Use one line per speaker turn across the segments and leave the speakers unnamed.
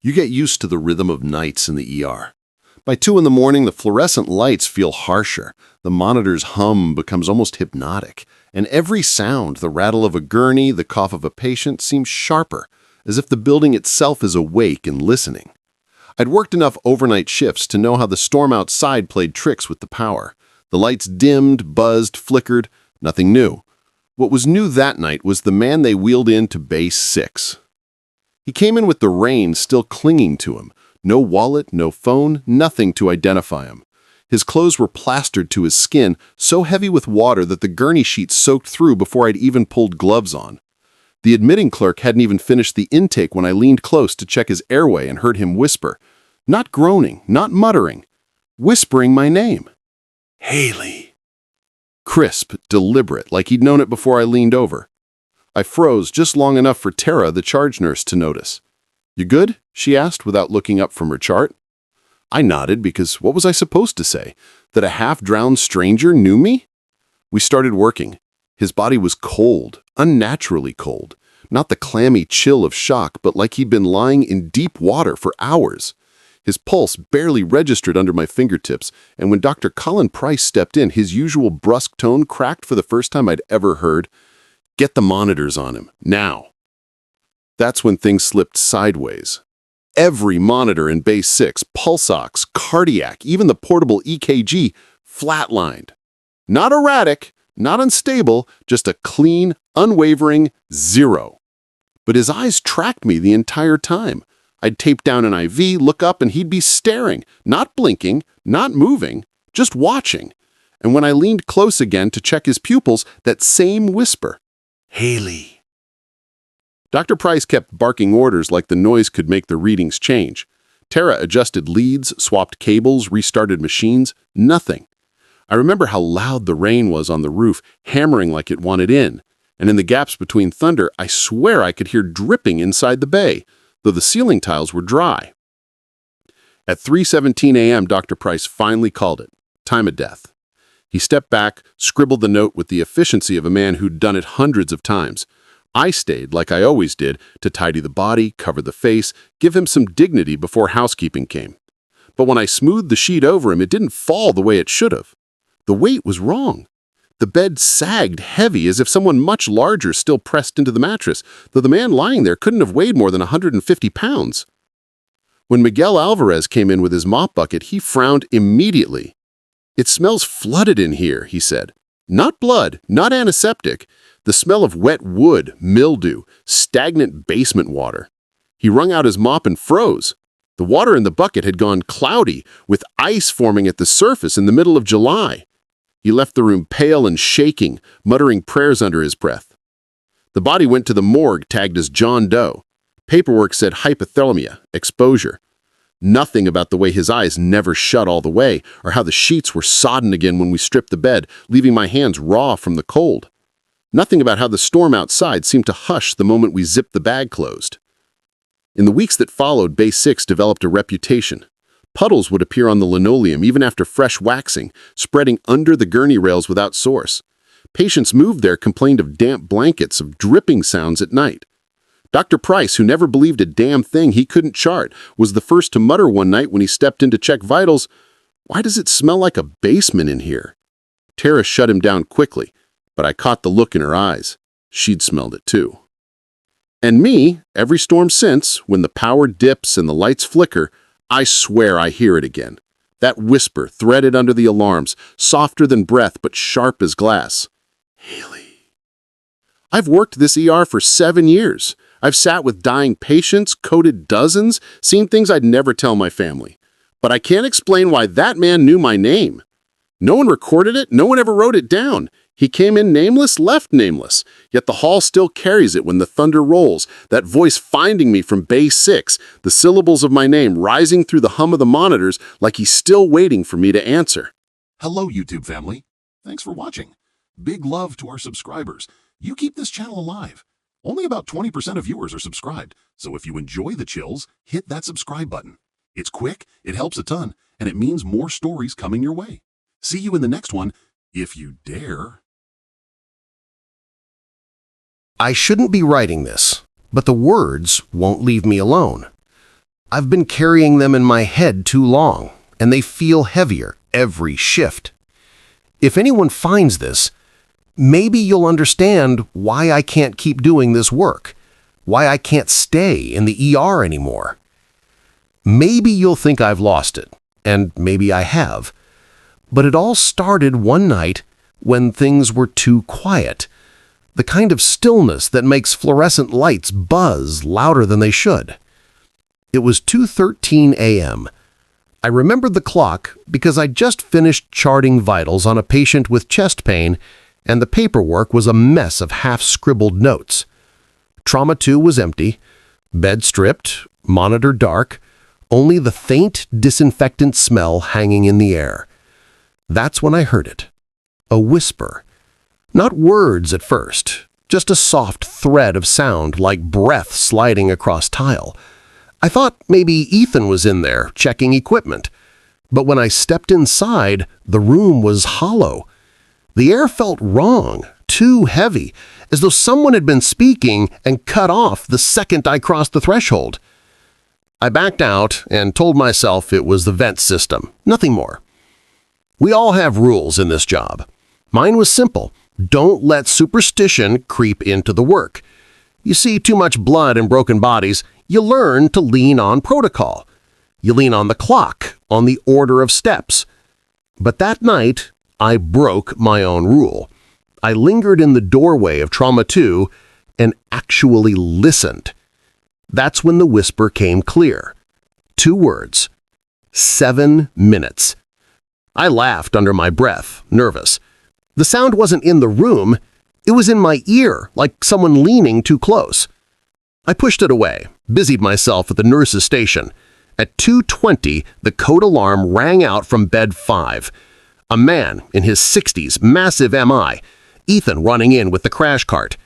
You get used to the rhythm of nights in the ER. By 2 in the morning, the fluorescent lights feel harsher. The monitor's hum becomes almost hypnotic. And every sound, the rattle of a gurney, the cough of a patient, seems sharper, as if the building itself is awake and listening. I'd worked enough overnight shifts to know how the storm outside played tricks with the power. The lights dimmed, buzzed, flickered, nothing new. What was new that night was the man they wheeled in to Base 6. He came in with the rain still clinging to him. No wallet, no phone, nothing to identify him. His clothes were plastered to his skin, so heavy with water that the gurney sheet soaked through before I'd even pulled gloves on. The admitting clerk hadn't even finished the intake when I leaned close to check his airway and heard him whisper. Not groaning, not muttering. Whispering my name. Haley. Crisp, deliberate, like he'd known it before I leaned over. I froze just long enough for Tara, the charge nurse, to notice. "You good?" she asked without looking up from her chart. I nodded because what was I supposed to say? That a half-drowned stranger knew me? We started working. His body was cold, unnaturally cold. Not the clammy chill of shock, but like he'd been lying in deep water for hours. His pulse barely registered under my fingertips, and when Dr. Colin Price stepped in, his usual brusque tone cracked for the first time I'd ever heard. "Get the monitors on him, now." That's when things slipped sideways. Every monitor in Base 6, pulse ox, cardiac, even the portable EKG, flatlined. Not erratic, not unstable, just a clean, unwavering 0. But his eyes tracked me the entire time. I'd tape down an IV, look up, and he'd be staring, not blinking, not moving, just watching. And when I leaned close again to check his pupils, that same whisper, "Haley." Dr. Price kept barking orders like the noise could make the readings change. Tara adjusted leads, swapped cables, restarted machines. Nothing. I remember how loud the rain was on the roof, hammering like it wanted in. And in the gaps between thunder, I swear I could hear dripping inside the bay, though the ceiling tiles were dry. At 3:17 a.m., Dr. Price finally called it. Time of death. He stepped back, scribbled the note with the efficiency of a man who'd done it hundreds of times. I stayed, like I always did, to tidy the body, cover the face, give him some dignity before housekeeping came. But when I smoothed the sheet over him, it didn't fall the way it should have. The weight was wrong. The bed sagged heavy as if someone much larger still pressed into the mattress, though the man lying there couldn't have weighed more than 150 pounds. When Miguel Alvarez came in with his mop bucket, he frowned immediately. "It smells flooded in here," he said. "Not blood, not antiseptic. The smell of wet wood, mildew, stagnant basement water." He wrung out his mop and froze. The water in the bucket had gone cloudy, with ice forming at the surface in the middle of July. He left the room pale and shaking, muttering prayers under his breath. The body went to the morgue tagged as John Doe. Paperwork said hypothermia, exposure. Nothing about the way his eyes never shut all the way, or how the sheets were sodden again when we stripped the bed, leaving my hands raw from the cold. Nothing about how the storm outside seemed to hush the moment we zipped the bag closed. In the weeks that followed, Base 6 developed a reputation. Puddles would appear on the linoleum even after fresh waxing, spreading under the gurney rails without source. Patients moved there complained of damp blankets, of dripping sounds at night. Dr. Price, who never believed a damn thing he couldn't chart, was the first to mutter one night when he stepped in to check vitals, "Why does it smell like a basement in here?" Tara shut him down quickly, but I caught the look in her eyes. She'd smelled it too. And me, every storm since, when the power dips and the lights flicker, I swear I hear it again. That whisper threaded under the alarms, softer than breath but sharp as glass. "Haley." I've worked this ER for 7 years. I've sat with dying patients, coded dozens, seen things I'd never tell my family. But I can't explain why that man knew my name. No one recorded it, no one ever wrote it down. He came in nameless, left nameless, yet the hall still carries it when the thunder rolls, that voice finding me from Base 6, the syllables of my name rising through the hum of the monitors like he's still waiting for me to answer.
Hello, YouTube family. Thanks for watching. Big love to our subscribers. You keep this channel alive. Only about 20% of viewers are subscribed, so if you enjoy the chills, hit that subscribe button. It's quick, it helps a ton, and it means more stories coming your way. See you in the next one, if you dare.
I shouldn't be writing this, but the words won't leave me alone. I've been carrying them in my head too long, and they feel heavier every shift. If anyone finds this, maybe you'll understand why I can't keep doing this work, why I can't stay in the ER anymore. Maybe you'll think I've lost it, and maybe I have. But it all started one night when things were too quiet, the kind of stillness that makes fluorescent lights buzz louder than they should. It was 2:13 a.m. I remembered the clock because I'd just finished charting vitals on a patient with chest pain, and the paperwork was a mess of half-scribbled notes. Trauma 2 was empty, bed stripped, monitor dark, only the faint disinfectant smell hanging in the air. That's when I heard it. A whisper. Not words at first, just a soft thread of sound like breath sliding across tile. I thought maybe Ethan was in there checking equipment. But when I stepped inside, the room was hollow. The air felt wrong, too heavy, as though someone had been speaking and cut off the second I crossed the threshold. I backed out and told myself it was the vent system, nothing more. We all have rules in this job. Mine was simple. Don't let superstition creep into the work. You see too much blood and broken bodies, you learn to lean on protocol. You lean on the clock, on the order of steps. But that night, I broke my own rule. I lingered in the doorway of Trauma 2 and actually listened. That's when the whisper came clear. 2 words. 7 minutes. I laughed under my breath, nervous. The sound wasn't in the room. It was in my ear, like someone leaning too close. I pushed it away, busied myself at the nurse's station. At 2:20, the code alarm rang out from bed 5. A man in his 60s, massive MI, Ethan running in with the crash cart.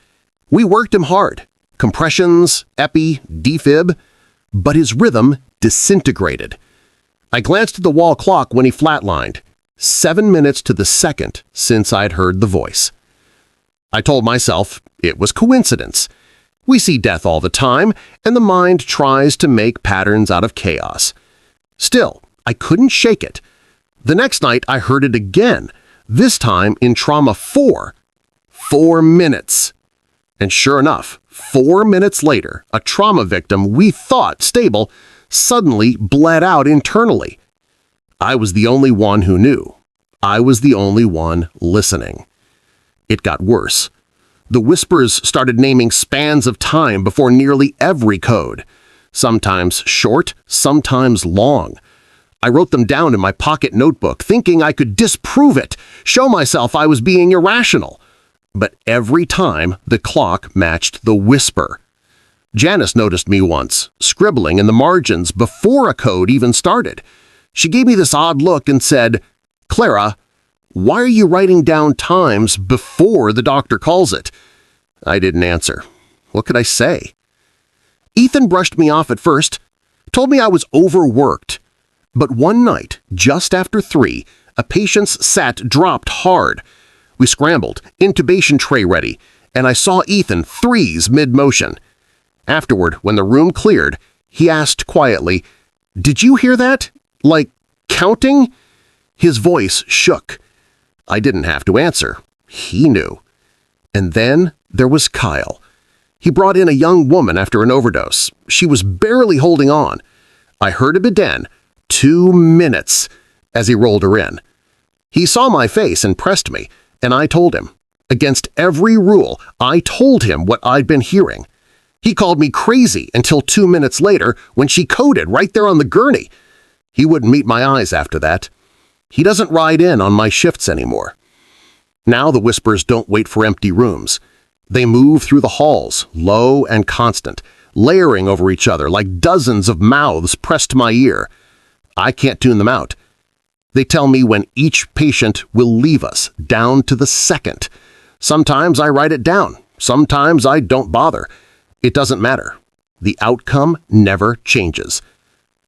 We worked him hard. Compressions, epi, defib, but his rhythm disintegrated. I glanced at the wall clock when he flatlined. 7 minutes to the second since I'd heard the voice. I told myself it was coincidence. We see death all the time, and the mind tries to make patterns out of chaos. Still, I couldn't shake it. The next night I heard it again, this time in Trauma 4. 4 minutes. And sure enough, 4 minutes later, a trauma victim we thought stable suddenly bled out internally. I was the only one who knew. I was the only one listening. It got worse. The whispers started naming spans of time before nearly every code. Sometimes short, sometimes long. I wrote them down in my pocket notebook, thinking I could disprove it, show myself I was being irrational. But every time, the clock matched the whisper. Janice noticed me once, scribbling in the margins before a code even started. She gave me this odd look and said, "Clara, why are you writing down times before the doctor calls it?" I didn't answer. What could I say? Ethan brushed me off at first, told me I was overworked. But one night, just after 3, a patient's sat dropped hard. We scrambled, intubation tray ready, and I saw Ethan freeze mid-motion. Afterward, when the room cleared, he asked quietly, "Did you hear that? Like counting?" His voice shook. I didn't have to answer. He knew. And then there was Kyle. He brought in a young woman after an overdose. She was barely holding on. I heard him again, 2 minutes, as he rolled her in. He saw my face and pressed me, and I told him. Against every rule, I told him what I'd been hearing. He called me crazy until 2 minutes later when she coded right there on the gurney. He wouldn't meet my eyes after that. He doesn't ride in on my shifts anymore. Now the whispers don't wait for empty rooms. They move through the halls, low and constant, layering over each other like dozens of mouths pressed to my ear. I can't tune them out. They tell me when each patient will leave us, down to the second. Sometimes I write it down. Sometimes I don't bother. It doesn't matter. The outcome never changes.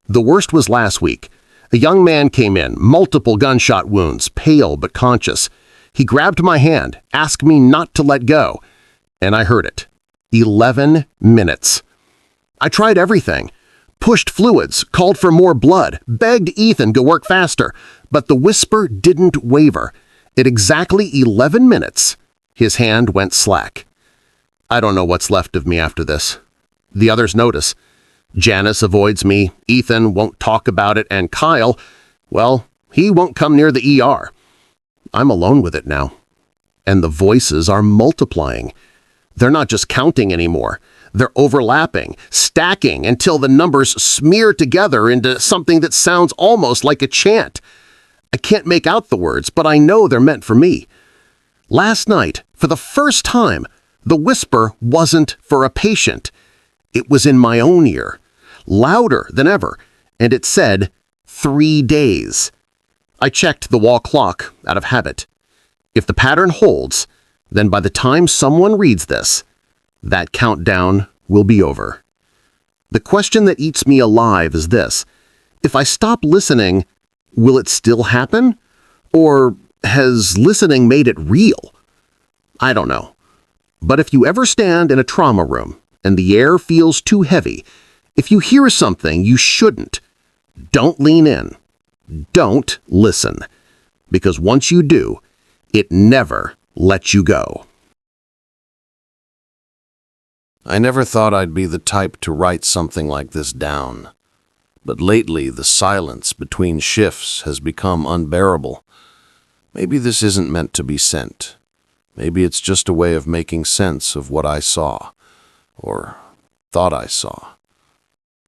The worst was last week. A young man came in, multiple gunshot wounds, pale but conscious. He grabbed my hand, asked me not to let go, and I heard it. 11 minutes. I tried everything. pushed fluids, called for more blood, begged Ethan to work faster, but the whisper didn't waver. At exactly 11 minutes, his hand went slack. I don't know what's left of me after this. The others notice. Janice avoids me, Ethan won't talk about it, and Kyle, well, he won't come near the ER. I'm alone with it now. And the voices are multiplying. They're not just counting anymore. They're overlapping, stacking until the numbers smear together into something that sounds almost like a chant. I can't make out the words, but I know they're meant for me. Last night, for the first time, the whisper wasn't for a patient. It was in my own ear, louder than ever, and it said 3 days. I checked the wall clock out of habit. If the pattern holds, then by the time someone reads this, that countdown will be over. The question that eats me alive is this: if I stop listening, will it still happen? Or has listening made it real? I don't know. But if you ever stand in a trauma room and the air feels too heavy, if you hear something you shouldn't, don't lean in. Don't listen. Because once you do, it never lets you go.
I never thought I'd be the type to write something like this down. But lately, the silence between shifts has become unbearable. Maybe this isn't meant to be sent. Maybe it's just a way of making sense of what I saw, or thought I saw.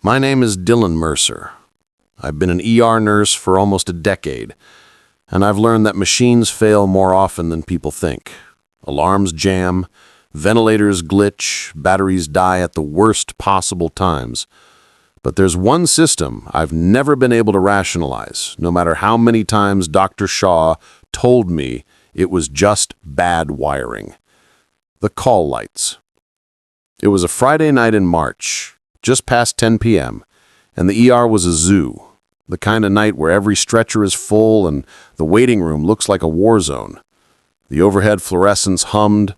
My name is Dylan Mercer. I've been an ER nurse for almost a decade, and I've learned that machines fail more often than people think. Alarms jam, ventilators glitch, batteries die at the worst possible times. But there's one system I've never been able to rationalize, no matter how many times Dr. Shaw told me it was just bad wiring. The call lights. It was a Friday night in March, just past 10 p.m., and the ER was a zoo, the kind of night where every stretcher is full and the waiting room looks like a war zone. The overhead fluorescents hummed,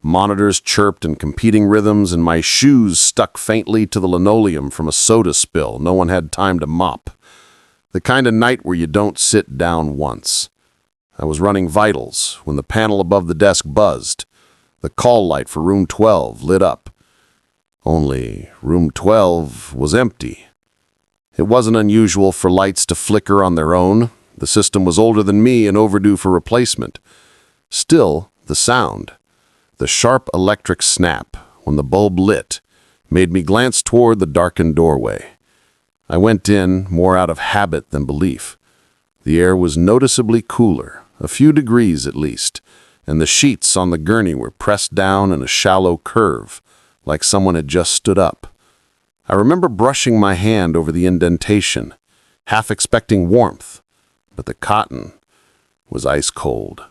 monitors chirped in competing rhythms, and my shoes stuck faintly to the linoleum from a soda spill no one had time to mop. The kind of night where you don't sit down once. I was running vitals when the panel above the desk buzzed. The call light for room 12 lit up. Only room 12 was empty. It wasn't unusual for lights to flicker on their own. The system was older than me and overdue for replacement. Still, the sound, the sharp electric snap when the bulb lit, made me glance toward the darkened doorway. I went in more out of habit than belief. The air was noticeably cooler, a few degrees at least, and the sheets on the gurney were pressed down in a shallow curve, like someone had just stood up. I remember brushing my hand over the indentation, half expecting warmth, but the cotton was ice cold.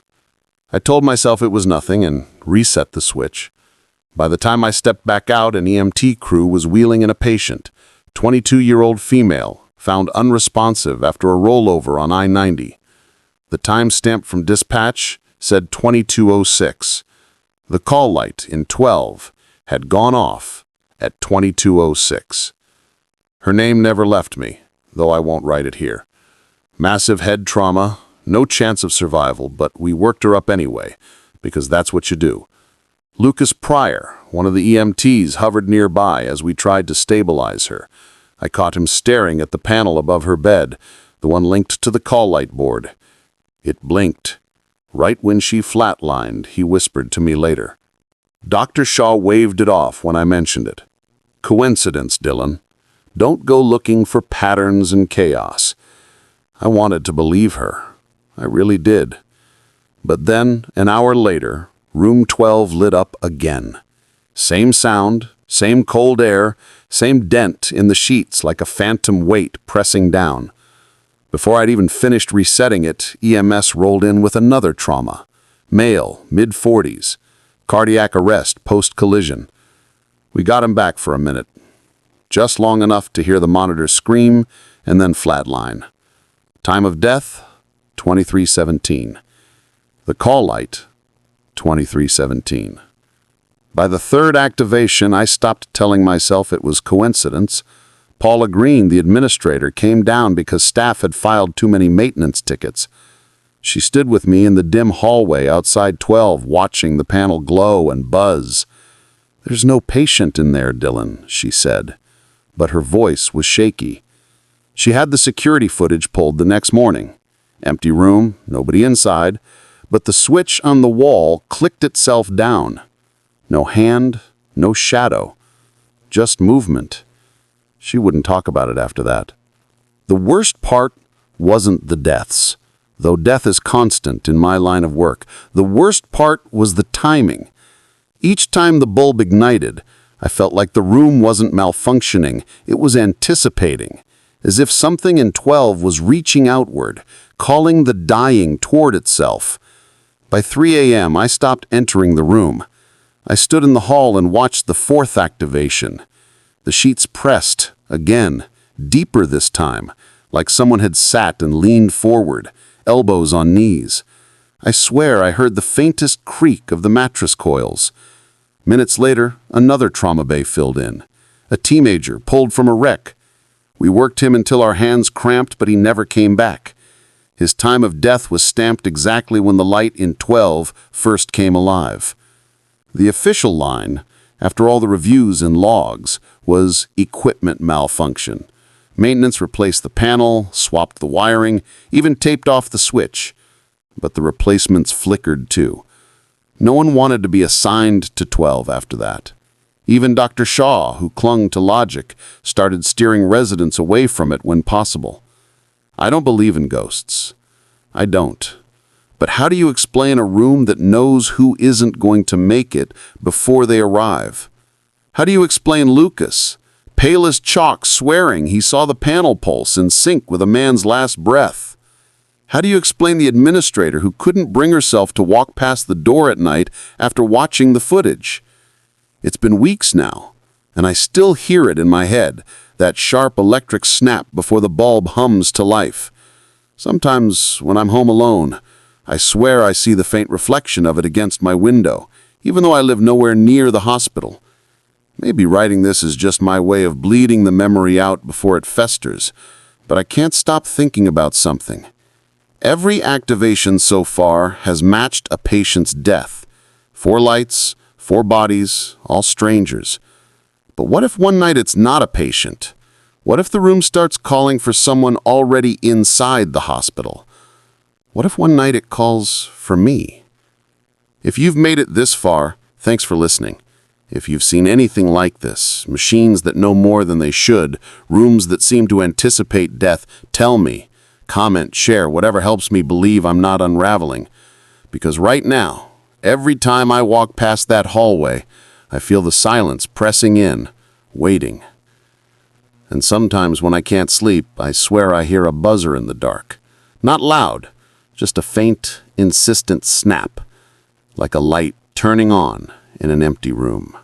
I told myself it was nothing and reset the switch. By the time I stepped back out, an EMT crew was wheeling in a patient, 22-year-old female, found unresponsive after a rollover on I-90. The timestamp from dispatch said 22:06. The call light in 12 had gone off at 22:06. Her name never left me, though I won't write it here. Massive head trauma, no chance of survival, but we worked her up anyway, because that's what you do. Lucas Pryor, one of the EMTs, hovered nearby as we tried to stabilize her. I caught him staring at the panel above her bed, the one linked to the call light board. It blinked. Right when she flatlined, he whispered to me later. Dr. Shaw waved it off when I mentioned it. Coincidence, Dylan. Don't go looking for patterns and chaos. I wanted to believe her. I really did. But then, an hour later, room 12 lit up again. Same sound, same cold air, same dent in the sheets like a phantom weight pressing down. Before I'd even finished resetting it, EMS rolled in with another trauma. Male, mid-40s. Cardiac arrest post-collision. We got him back for a minute. Just long enough to hear the monitor scream and then flatline. Time of death, 23:17. The call light, 23:17. By the third activation, I stopped telling myself it was coincidence.
Paula Green, the administrator, came down because staff had filed too many maintenance tickets. She stood with me in the dim hallway outside 12, watching the panel glow and buzz. "There's no patient in there, Dylan," she said, but her voice was shaky. She had the security footage pulled the next morning. Empty room, nobody inside, but the switch on the wall clicked itself down. No hand, no shadow, just movement. She wouldn't talk about it after that. The worst part wasn't the deaths, though death is constant in my line of work. The worst part was the timing. Each time the bulb ignited, I felt like the room wasn't malfunctioning, it was anticipating, as if something in 12 was reaching outward, calling the dying toward itself. By 3 a.m., I stopped entering the room. I stood in the hall and watched the fourth activation. The sheets pressed, again, deeper this time, like someone had sat and leaned forward, elbows on knees. I swear I heard the faintest creak of the mattress coils. Minutes later, another trauma bay filled in. A teenager pulled from a wreck. We worked him until our hands cramped, but he never came back. His time of death was stamped exactly when the light in 12 first came alive. The official line, after all the reviews and logs, was equipment malfunction. Maintenance replaced the panel, swapped the wiring, even taped off the switch. But the replacements flickered too. No one wanted to be assigned to 12 after that. Even Dr. Shaw, who clung to logic, started steering residents away from it when possible. I don't believe in ghosts. I don't. But how do you explain a room that knows who isn't going to make it before they arrive? How do you explain Lucas, pale as chalk, swearing he saw the panel pulse in sync with a man's last breath? How do you explain the administrator who couldn't bring herself to walk past the door at night after watching the footage? It's been weeks now, and I still hear it in my head, that sharp electric snap before the bulb hums to life. Sometimes, when I'm home alone, I swear I see the faint reflection of it against my window, even though I live nowhere near the hospital. Maybe writing this is just my way of bleeding the memory out before it festers, but I can't stop thinking about something. Every activation so far has matched a patient's death. 4 lights, 4 bodies, all strangers. But what if one night it's not a patient? What if the room starts calling for someone already inside the hospital? What if one night it calls for me? If you've made it this far, thanks for listening. If you've seen anything like this, machines that know more than they should, rooms that seem to anticipate death, tell me. Comment, share, whatever helps me believe I'm not unraveling. Because right now, every time I walk past that hallway, I feel the silence pressing in, waiting. And sometimes when I can't sleep, I swear I hear a buzzer in the dark. Not loud, just a faint, insistent snap, like a light turning on in an empty room.